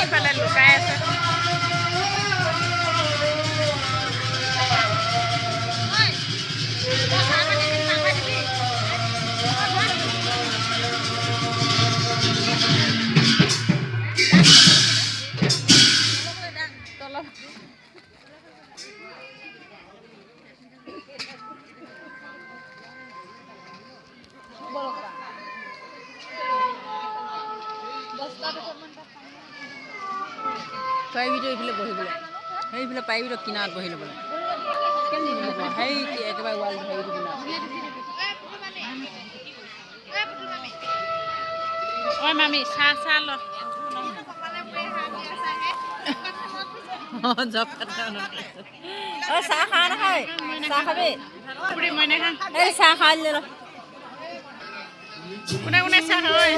Para lukay আছে পাৰিবিতো এইফালে বহিবলৈ সেইফালে পাৰিবিতো কিনাৰত বহি ল'বলৈ কেলে নিদিব সেই একেবাৰে ৱাল হেৰিটো কিনাৰত ঐ মামী চাহ চাহ ল জব খাটা চাহ খা নাখায় চাহ খাবি মই নাখাওঁ এই চাহ খাই দিলে ৰ কোনে কোনে চাহ হয়